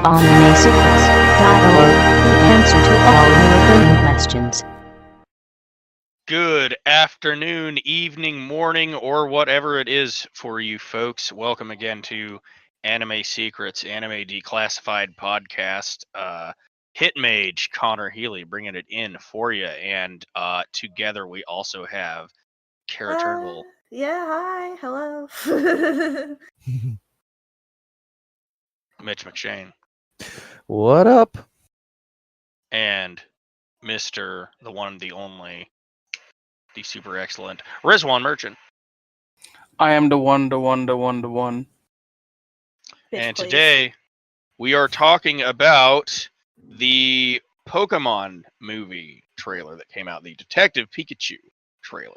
AnimeSecrets.org, the answer to all your burning questions. Good afternoon, evening, morning, or whatever it is for you folks. Welcome again to Anime Secrets, Anime Declassified podcast. Hitmage Connor Healy bringing it in for you, and together we also have Kara Turnbull. Yeah, hi, hello. Mitch McShane, What up? and Mr. the one, the only, the super excellent Rizwan Merchant. I am the one. Bitch, And please. today we are talking about the Pokemon movie trailer that came out, the Detective Pikachu trailer.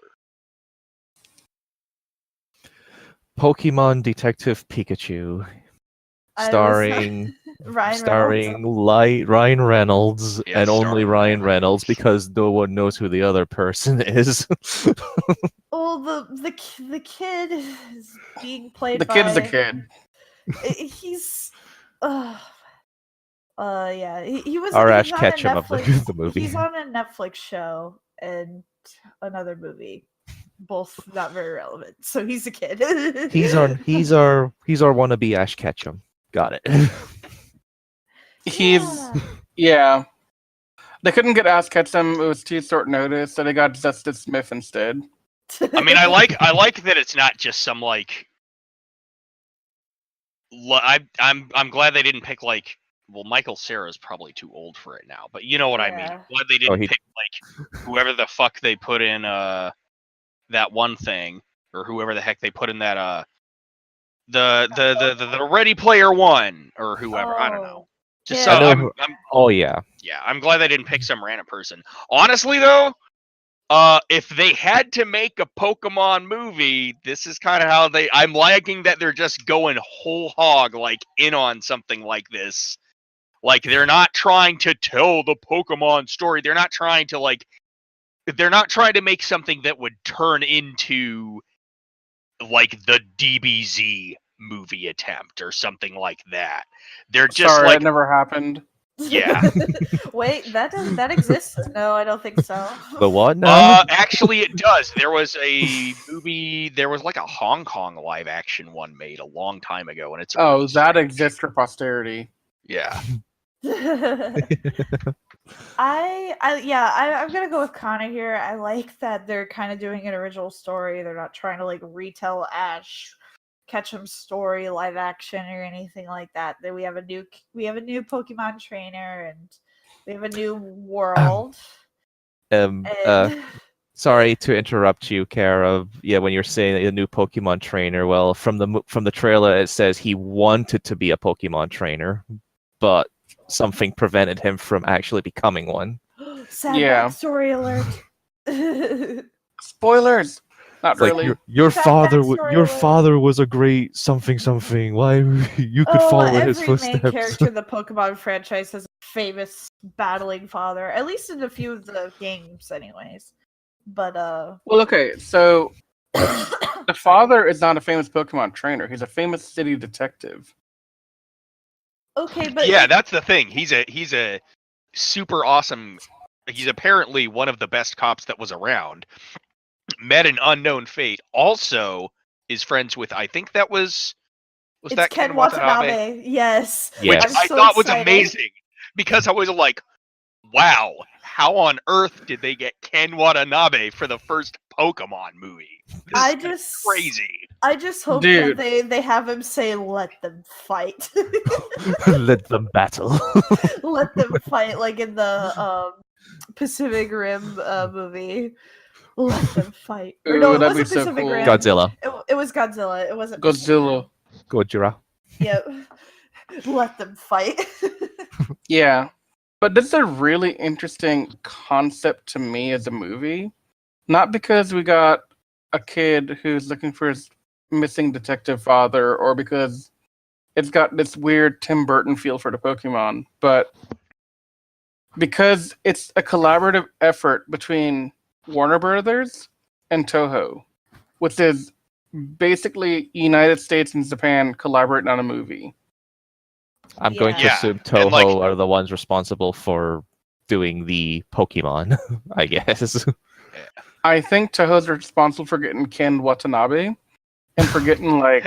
Pokemon Detective Pikachu, starring Ryan Ryan Reynolds, Yeah, and only starring Ryan Ryan Reynolds because no one knows who the other person is. Well, the kid is being played The by. kid's a kid. He's. Yeah. He was. Our he's Ash on a Ketchum of Netflix. the movie. He's on a Netflix show and another movie, both not very relevant. So he's a kid. He's our wannabe Ash Ketchum. Got it. Yeah. They couldn't get Ash Ketchum. It was too short notice, so they got Justice Smith instead. I mean, I like that it's not just some like. I'm glad they didn't pick like. Well, Michael Cera's probably too old for it now, but you know what I mean. Yeah. Glad they didn't pick like whoever the fuck they put in that one thing, or whoever the heck they put in that the Ready Player One, or whoever. I don't know. Just Yeah. so Oh yeah. yeah, I'm glad they didn't pick some random person. Honestly though, if they had to make a Pokemon movie, this is kind of how I'm liking that they're just going whole hog like in on something like this. Like they're not trying to tell the Pokemon story. They're not trying to make something that would turn into like the DBZ movie attempt or something like that. They're just Sorry, like it never happened. Yeah. Wait, that exists? No, I don't think so. The what now? Actually it does. There was a movie, there was like a Hong Kong live action one made a long time ago, and it's Oh, really that strange. exists for posterity. Yeah. I'm gonna go with Connor here. I like that they're kind of doing an original story. They're not trying to like retell Ash Ketchum's story live action or anything like that. That we have a new Pokemon trainer and we have a new world. Sorry to interrupt you, Kara. Yeah, when you're saying a new Pokemon trainer, well, from the trailer it says he wanted to be a Pokemon trainer, but something prevented him from actually becoming one. Sad Yeah. backstory alert. Spoilers. Not It's like really. your Sad father. backstory Your alert. father was a great something. Why you could follow in his Every main footsteps? character in the Pokemon franchise has a famous battling father, at least in a few of the games, anyways. But Well, okay, so the father is not a famous Pokemon trainer. He's a famous city detective. okay, but Yeah, that's the thing. He's a super awesome. He's apparently one of the best cops that was around. Met an unknown fate. Also is friends with, I think that was it's that Ken Watanabe. Yes, Yeah. which I'm I so thought was excited. amazing because I was like, wow, how on earth did they get Ken Watanabe for the first Pokemon movie? This is crazy. I just hope Dude. that they have him say, "Let them fight." Let them battle. Let them fight, like in the Pacific Rim movie. Let them fight. Or no, Ooh, it that'd wasn't be so Pacific cool. Rim. Godzilla. It was Godzilla. It wasn't Godzilla. Gojira. Yep. Let them fight. Yeah. But this is a really interesting concept to me as a movie. Not because we got a kid who's looking for his missing detective father, or because it's got this weird Tim Burton feel for the Pokemon, but because it's a collaborative effort between Warner Brothers and Toho, which is basically United States and Japan collaborating on a movie. I'm going to Yeah. assume and, Toho like- are the ones responsible for doing the Pokemon, I guess. I think Toho's responsible for getting Ken Watanabe and for getting like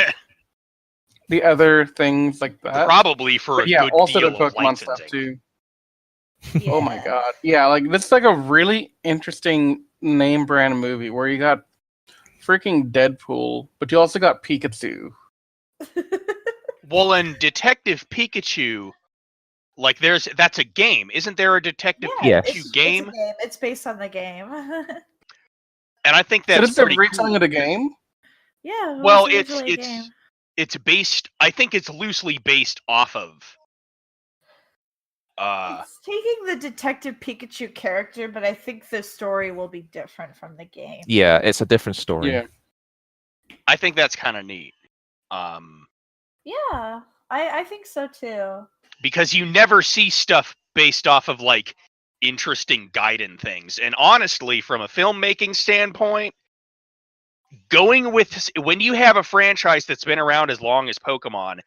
the other things like that. Probably for But a yeah, good also deal the of Pokemon stuff licensing. too. Oh my god. Yeah, like this is like a really interesting name brand movie where you got freaking Deadpool, but you also got Pikachu. Well, in Detective Pikachu, like that's a game. Isn't there a Detective Yes. Pikachu It's game? a game. It's based on the game. And I think So that's this is a pretty retelling cool. of the game? Yeah. It Well, was originally a game. it's based. I think it's loosely based off of. It's taking the Detective Pikachu character, but I think the story will be different from the game. Yeah, it's a different story. Yeah. I think that's kind of neat. Yeah, I think so too. Because you never see stuff based off of like interesting Gaiden things. And honestly, from a filmmaking standpoint, going with when you have a franchise that's been around as long as Pokemon,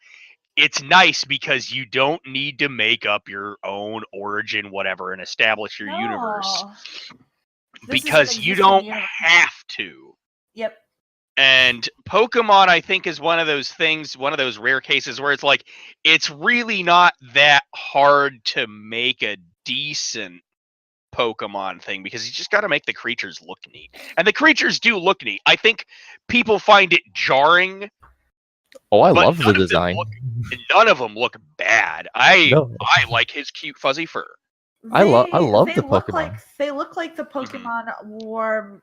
it's nice because you don't need to make up your own origin, whatever, and establish your universe. This is an Because you existing don't universe. have to. Yep. And Pokemon, I think, is one of those things, one of those rare cases where it's like, it's really not that hard to make a decent Pokemon thing because you just got to make the creatures look neat. And the creatures do look neat. I think people find it jarring. Oh, I But love the none of them design. None of them look bad. I No. like his cute fuzzy fur. I love They the look Pokemon. like they look like the Pokemon were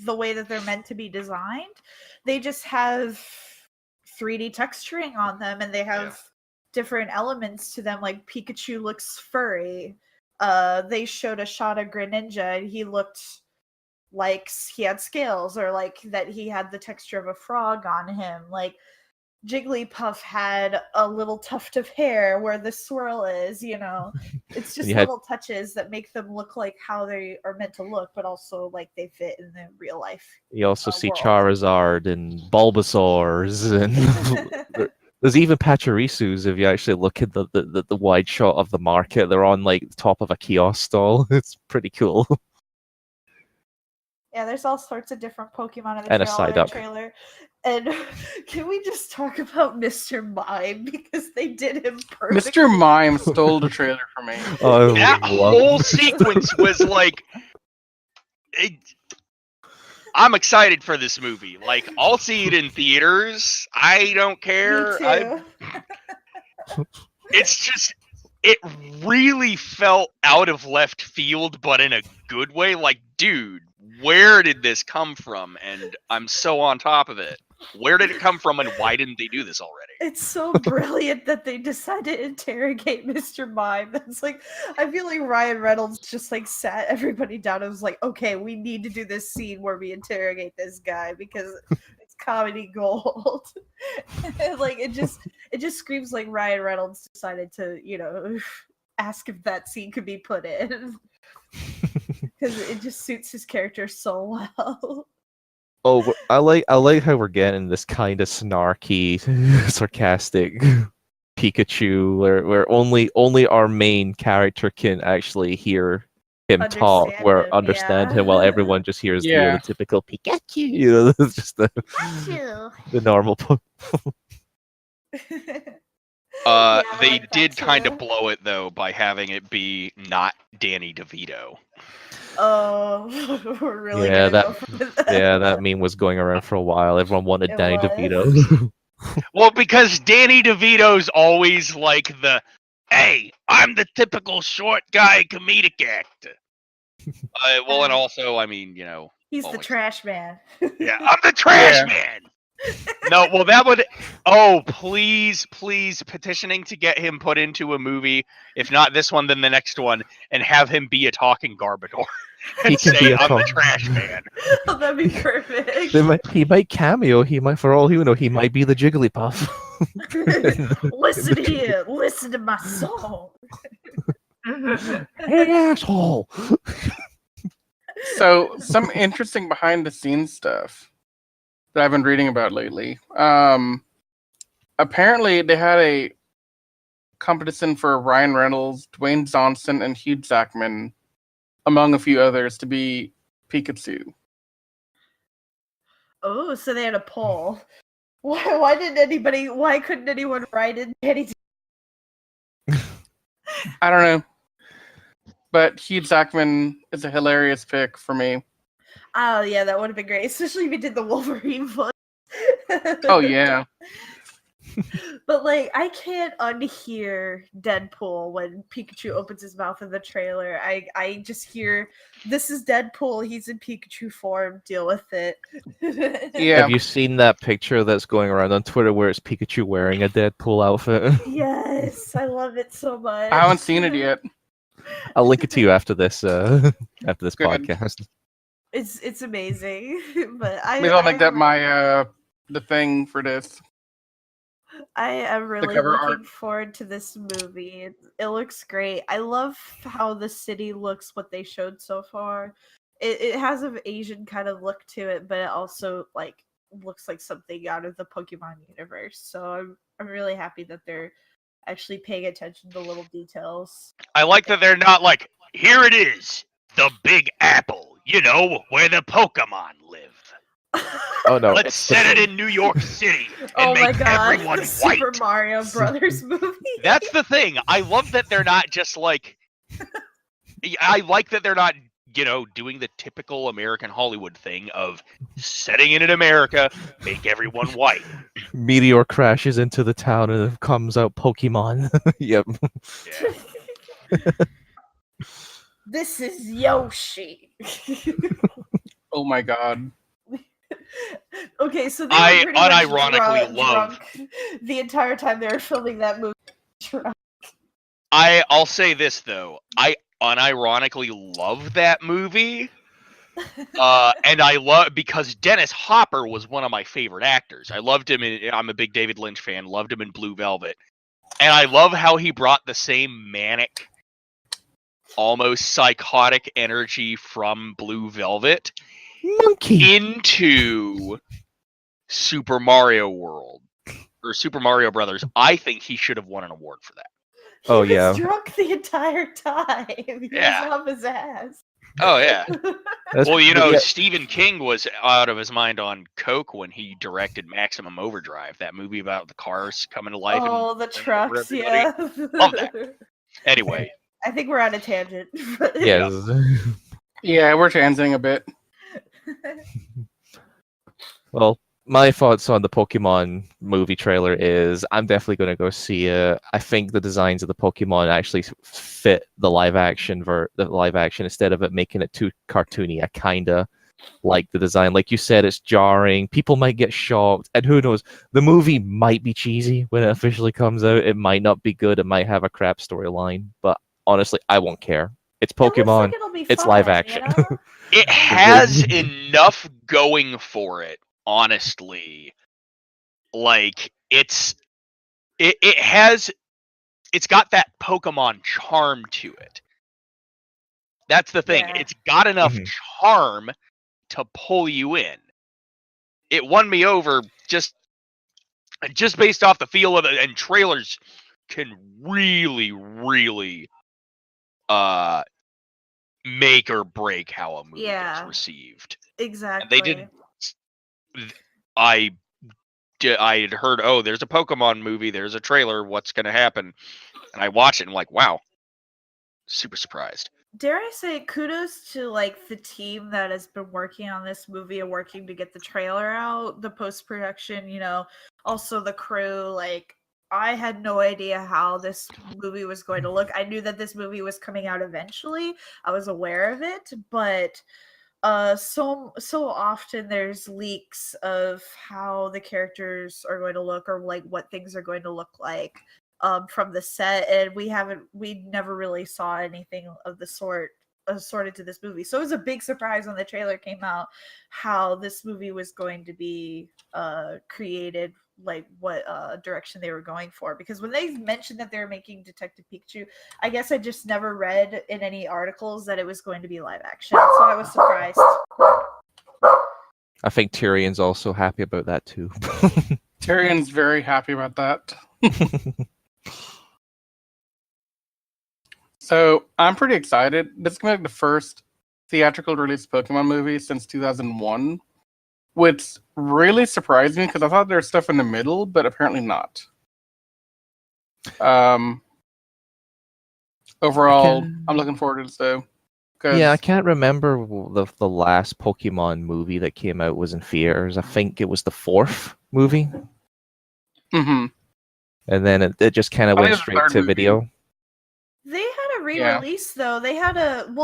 the way that they're meant to be designed. They just have 3D texturing on them, and they have different elements to them. Like Pikachu looks furry. They showed a shot of Greninja, and he looked like he had scales, or like that he had the texture of a frog on him. Like Jigglypuff had a little tuft of hair where the swirl is, It's just little touches that make them look like how they are meant to look, but also like they fit in the real life. You also see world. Charizard and Bulbasaurs, and there's even Pachirisus. If you actually look at the wide shot of the market, they're on like the top of a kiosk stall. It's pretty cool. Yeah, there's all sorts of different Pokemon in the And a Psyduck. trailer. And can we just talk about Mr. Mime, because they did him perfectly. Mr. Mime stole the trailer from me. Oh, That whole sequence was like, I'm excited for this movie. Like, I'll see it in theaters. I don't care. Me too. It's just, it really felt out of left field, but in a good way. Like, dude, where did this come from? And I'm so on top of it. Where did it come from, and why didn't they do this already? It's so brilliant that they decided to interrogate Mr. Mime. That's like, I feel like Ryan Reynolds just like sat everybody down and was like, okay, we need to do this scene where we interrogate this guy because it's comedy gold. Like it just screams like Ryan Reynolds decided to, ask if that scene could be put in. Because it just suits his character so well. Oh, I like how we're getting this kind of snarky, sarcastic Pikachu, where only our main character can actually hear him talk, understand him, while everyone just hears the typical Pikachu. It's just the normal. They did kind of blow it though by having it be not Danny DeVito. Oh, we're really that meme was going around for a while. Everyone wanted Danny DeVito. Well, because Danny DeVito's always like the, hey, I'm the typical short guy comedic actor. Well, and also, I mean, he's the trash man. Yeah, I'm the trash man. No, well, that would. Oh, please, petitioning to get him put into a movie. If not this one, then the next one, and have him be a talking Garbodor. And say, I'm the trash man. Oh, that'd be perfect. He might cameo. He might, for all you know, he might be the Jigglypuff. Listen here. Listen to my song. Hey, asshole. So, some interesting behind-the-scenes stuff that I've been reading about lately. Apparently, they had a competition for Ryan Reynolds, Dwayne Johnson, and Hugh Jackman, among a few others, to be Pikachu. Oh, so they had a poll. Why couldn't anyone write in anything? I don't know. But Hugh Jackman is a hilarious pick for me. Oh yeah, that would have been great, especially if he did the Wolverine voice. Oh yeah. But like, I can't unhear Deadpool when Pikachu opens his mouth in the trailer. I just hear, "This is Deadpool. He's in Pikachu form. Deal with it." Yeah. Have you seen that picture that's going around on Twitter where it's Pikachu wearing a Deadpool outfit? Yes, I love it so much. I haven't seen it yet. I'll link it to you after this Good. podcast. It's amazing, but Maybe I'll make that my the thing for this. I am really cover looking art. forward to this movie. It looks great. I love how the city looks, what they showed so far. It has an Asian kind of look to it, but it also like looks like something out of the Pokemon universe. So I'm really happy that they're actually paying attention to little details. I like that they're not like, here it is, the Big Apple, where the Pokemon live. Oh no! Let's set it in New York City and Oh my make god, everyone the white. Super Mario Brothers movie. That's the thing. I love that they're not just like. I like that they're not, doing the typical American Hollywood thing of setting it in America, make everyone white. Meteor crashes into the town and it comes out Pokemon. Yep. Yeah. This is Yoshi. Oh my god. Okay, so they I were pretty much unironically love drunk the entire time they were filming that movie. Drunk. I'll say this though. I unironically love that movie. And I love because Dennis Hopper was one of my favorite actors. I loved him I'm a big David Lynch fan, loved him in Blue Velvet. And I love how he brought the same manic, almost psychotic energy from Blue Velvet Monkey into Super Mario World or Super Mario Brothers. I think he should have won an award for that. Oh, He yeah. was drunk the entire time. He Yeah. was off his ass. Oh yeah. That's- Well, yeah. Stephen King was out of his mind on coke when he directed Maximum Overdrive, that movie about the cars coming to life. Oh, and the running over trucks, everybody. yeah. Love that. Anyway, I think we're on a tangent. Yes. Yeah, we're transiting a bit. Well, my thoughts on the Pokemon movie trailer is I'm definitely going to go see it. I think the designs of the Pokemon actually fit the live action instead of it making it too cartoony. I kind of like the design. Like you said, it's jarring. People might get shocked, and who knows? The movie might be cheesy when it officially comes out. It might not be good. It might have a crap storyline, but honestly, I won't care. It's Pokemon. It looks like it'll be It's fun, live action. You know? it has enough going for it. Honestly, like it's got that Pokemon charm to it. That's the thing. Yeah. It's got enough charm to pull you in. It won me over just based off the feel of it, and trailers can really make or break how a movie gets received. Exactly. And they did. I had heard, oh, there's a Pokemon movie, there's a trailer, what's going to happen? And I watched it and I'm like, wow, super surprised. Dare I say kudos to like the team that has been working on this movie and working to get the trailer out, the post-production, also the crew. Like, I had no idea how this movie was going to look. I knew that this movie was coming out eventually. I was aware of it, but so often there's leaks of how the characters are going to look or like what things are going to look like from the set, and we never really saw anything of the sort assorted to this movie. So it was a big surprise when the trailer came out how this movie was going to be created, like what direction they were going for. Because when they mentioned that they were making Detective Pikachu, I guess I just never read in any articles that it was going to be live action, so I was surprised. I think Tyrion's also happy about that too. Tyrion's very happy about that. So I'm pretty excited. This is gonna be like the first theatrical release Pokemon movie since 2001, which really surprised me because I thought there's stuff in the middle, but apparently not. Um, Overall, I'm looking forward to this though. Yeah, I can't remember the last Pokemon movie that came out was in theaters. I think it was the fourth movie, Mm-hmm. and then it just kind of I think went it's the straight third to movie. video. They had a Yeah. re-release though. They had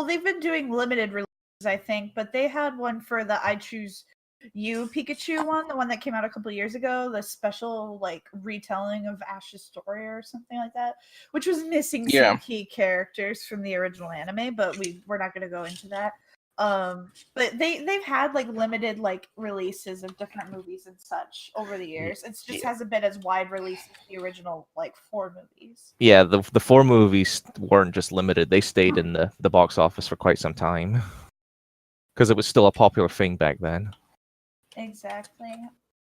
they've been doing limited releases, I think, but they had one for the I Choose You Pikachu one, the one that came out a couple years ago, the special like retelling of Ash's story or something like that, which was missing Yeah. some key characters from the original anime, but we're not going to go into that. But they've had like limited like releases of different movies and such over the years. It just hasn't been as wide release as the original like 4 movies. Yeah, the 4 movies weren't just limited; they stayed in the box office for quite some time because it was still a popular thing back then. Exactly.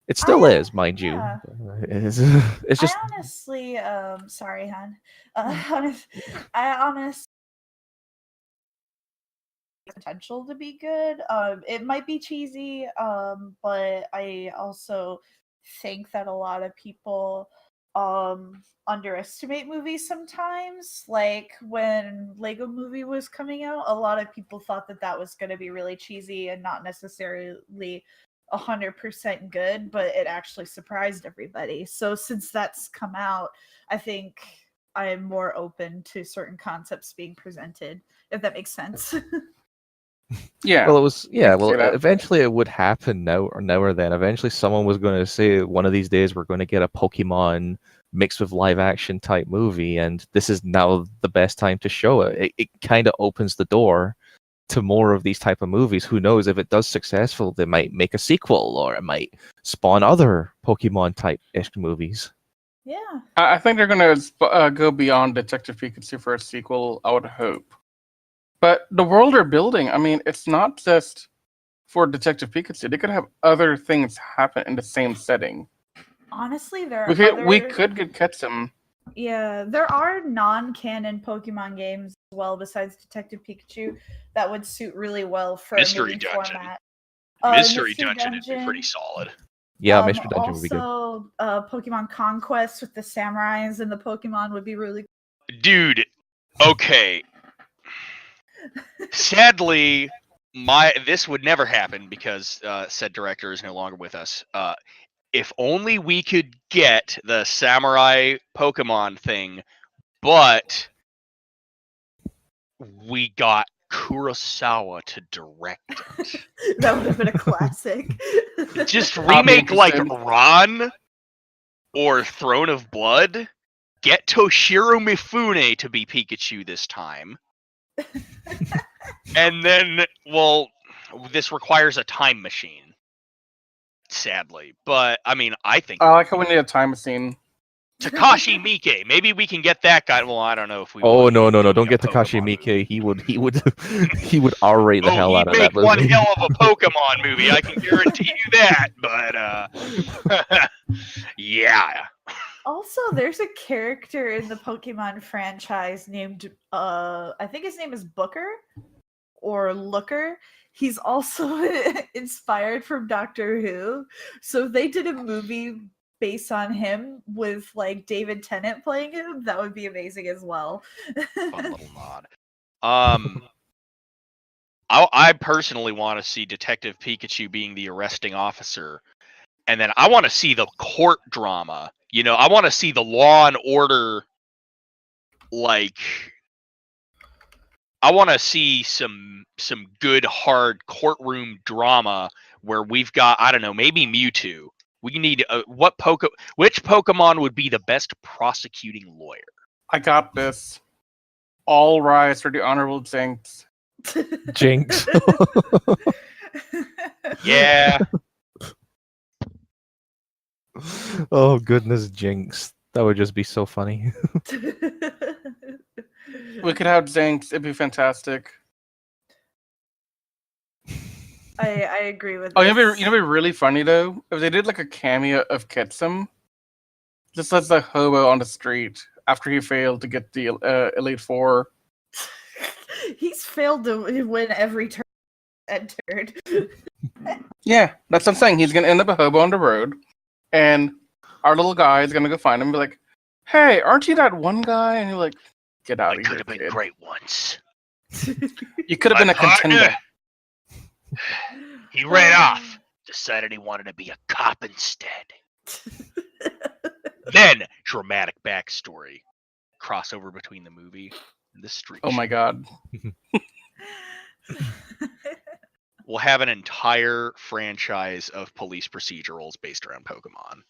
It still is, mind you. Yeah. It's just I honestly, sorry, hon. I honestly potential to be good. It might be cheesy, but I also think that a lot of people underestimate movies sometimes. Like when Lego Movie was coming out, a lot of people thought that that was going to be really cheesy and not necessarily 100% good, but it actually surprised everybody. So since that's come out, I think I'm more open to certain concepts being presented, if that makes sense. Yeah. well, it was I can well, see that. eventually it would happen now or then. Eventually, someone was going to say one of these days we're going to get a Pokemon mixed with live action type movie, and this is now the best time to show it. It kind of opens the door to more of these type of movies. Who knows, if it does successful, they might make a sequel or it might spawn other Pokemon type ish movies. Yeah. I think they're gonna go beyond Detective Pikachu for a sequel. I would hope. But the world they're building, I mean, it's not just for Detective Pikachu. They could have other things happen in the same setting. Honestly, there We are could, other we could get Ketchum. yeah, there are non-canon Pokemon games as well besides Detective Pikachu that would suit really well for a Mystery movie Dungeon. format. Mystery Dungeon would be pretty solid. Yeah, Mystery Dungeon would be good. Also, Pokemon Conquest with the samurais and the Pokemon would be really Dude, okay. Sadly, this would never happen because said director is no longer with us. If only we could get the samurai Pokemon thing, but we got Kurosawa to direct it. that would have been a classic. Just I'll be remake like interested. Ron or Throne of Blood. Get Toshiro Mifune to be Pikachu this time. And then, well, this requires a time machine. Sadly. But, I mean, I think I like how we need a time machine. Takashi Miike. Maybe we can get that guy. Well, I don't know if we Oh want no, him don't doing a get Takashi Pokemon Miike. movie. He would he would R-rate the hell he'd out of make that movie. one hell of a Pokemon movie, I can guarantee you that. But yeah. Also, there's a character in the Pokemon franchise named I think his name is Booker or Looker. He's also inspired from Doctor Who. So if they did a movie based on him with like David Tennant playing him, that would be amazing as well. Fun little nod. I personally want to see Detective Pikachu being the arresting officer, and then I want to see the court drama. You know, I want to see the Law and Order. Like, I want to see some good hard courtroom drama where we've got, I don't know, maybe Mewtwo. We need which Pokemon would be the best prosecuting lawyer? I got this. All rise for the Honorable Jinx. Jinx. Yeah. Oh goodness, Jinx. That would just be so funny. We could have Jinx. It'd be fantastic. I agree with Oh, this. you know, be really funny though if they did like a cameo of Ketchum, just as a hobo on the street after he failed to get the Elite Four. He's failed to win every turn entered. Yeah, that's what I'm saying. He's gonna end up a hobo on the road, and our little guy is gonna go find him and be like, "Hey, aren't you that one guy?" And you're like, "Get out I of could here, have been kid. great once. You could have been My a contender." He ran off. Decided he wanted to be a cop instead. Then, dramatic backstory. Crossover between the movie and the street. Oh my god. We'll have an entire franchise of police procedurals based around Pokemon.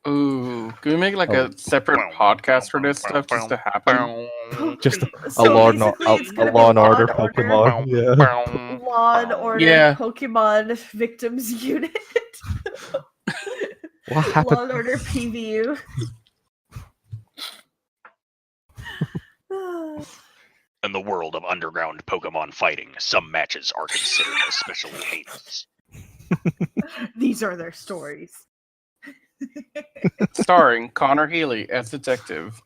Ooh, can we make like a separate podcast for this stuff just to happen? Just a So Law and, basically it's a gonna Law be and Law Order and Order. Pokemon. Yeah. Law and Order Yeah. Pokemon Victims Unit. What happened? Law and Order PVU. In the world of underground Pokemon fighting, some matches are considered especially heinous. These are their stories. Starring Connor Healy as detective.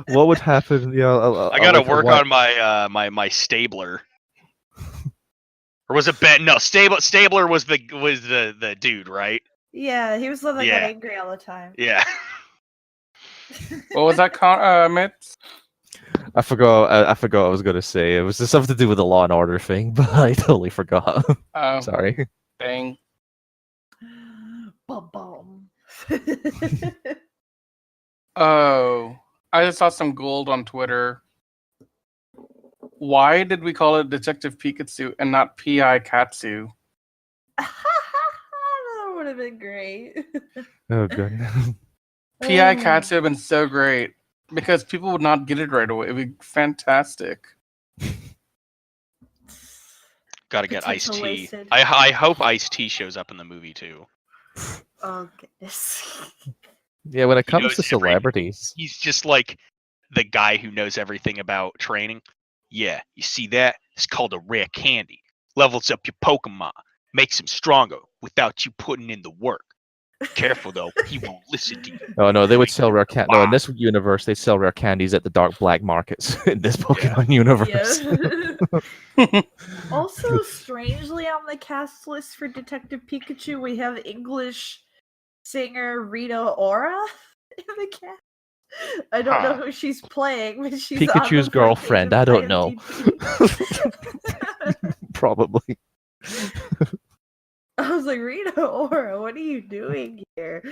What would happen? Yeah, I gotta like work on my my Stabler. Or was it Ben? No, Stabler was the dude, right? Yeah, he was the one that Yeah. got angry all the time. Yeah. What was that, Mitz? I forgot. I forgot what I was gonna say. It was just something to do with the Law and Order thing, but I totally forgot. Sorry. Dang. Bum. Oh, I just saw some gold on Twitter. Why did we call it Detective Pikachu and not P.I. Katsu? That would have been great. Oh goodness. P.I. Katsu have been so great because people would not get it right away. It'd be fantastic. Gotta get Potential Ice-T. wasted. I hope Ice-T shows up in the movie too. Oh goodness. Yeah, when it comes knows to celebrities, He's just like the guy who knows everything about training. Yeah, you see that? It's called a rare candy. Levels up your Pokemon, makes him stronger without you putting in the work. Careful though, he won't listen to you. oh no, they would sell rare candy. No, in this universe, they sell rare candies at the dark black markets. In this Pokemon universe, Yeah. Also, strangely, on the cast list for Detective Pikachu, we have English singer Rita Ora in the cast. I don't know who she's playing, but she's on Pikachu's the girlfriend. I don't know. IMDb. Probably. I was like, Rita Ora, what are you doing here?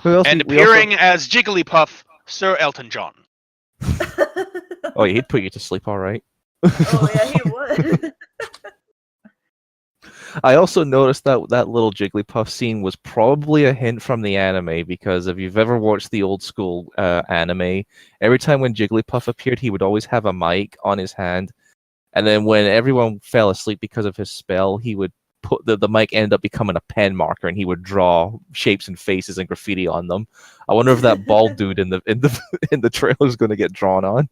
And appearing as Jigglypuff, Sir Elton John. Oh, he'd put you to sleep, all right. Oh yeah, he would. I also noticed that that little Jigglypuff scene was probably a hint from the anime, because if you've ever watched the old school anime, every time when Jigglypuff appeared, he would always have a mic on his hand, and then when everyone fell asleep because of his spell, he would put the mic ended up becoming a pen marker, and he would draw shapes and faces and graffiti on them. I wonder if that bald dude in the trailer is going to get drawn on.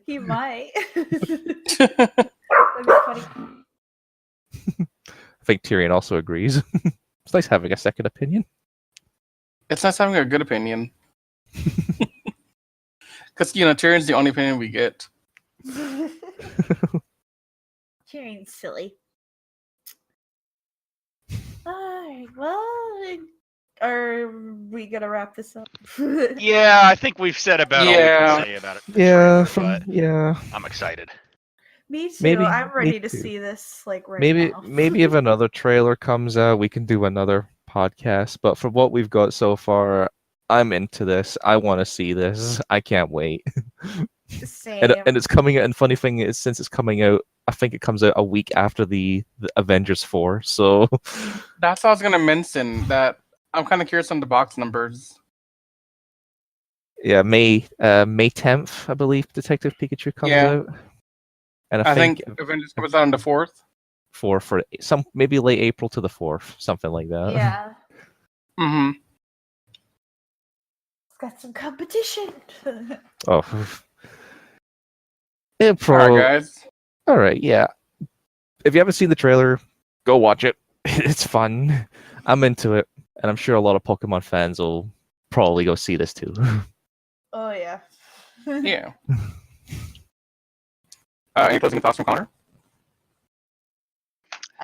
He might. That'd be funny. I think Tyrion also agrees. It's nice having a second opinion. It's nice having a good opinion. Because, Tyrion's the only opinion we get. Tyrion's silly. Alright, well, are we gonna wrap this up? Yeah, I think we've said about all we can say about it. Yeah. I'm excited. Me too. Maybe- I'm ready me to too. see this right Maybe now. if another trailer comes out, we can do another podcast. But for what we've got so far, I'm into this. I want to see this. I can't wait. Same. And it's coming out. And funny thing is, since it's coming out, I think it comes out a week after the Avengers 4. So That's what I was going to mention, that I'm kind of curious on the box numbers. yeah, May 10th, I believe, Detective Pikachu comes out. And I think Avengers comes out on the 4th. for some maybe late April to the 4th, something like that. Yeah. Mm-hmm. It's got some competition. Oh. It Alright, guys. All right, yeah. If you haven't seen the trailer, go watch it. It's fun. I'm into it. And I'm sure a lot of Pokemon fans will probably go see this too. Oh yeah. Yeah. Any closing thoughts from Connor?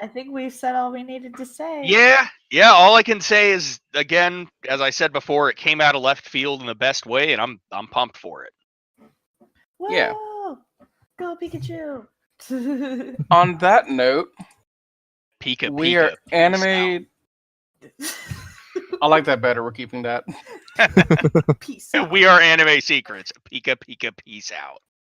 I think we've said all we needed to say. Yeah. All I can say is, again, as I said before, it came out of left field in the best way, and I'm pumped for it. Whoa! Yeah. Go Pikachu! On that note, Pika, we Pika, are peace anime. I like that better. We're keeping that. Peace out. We are Anime Secrets. Pika, Pika, peace out.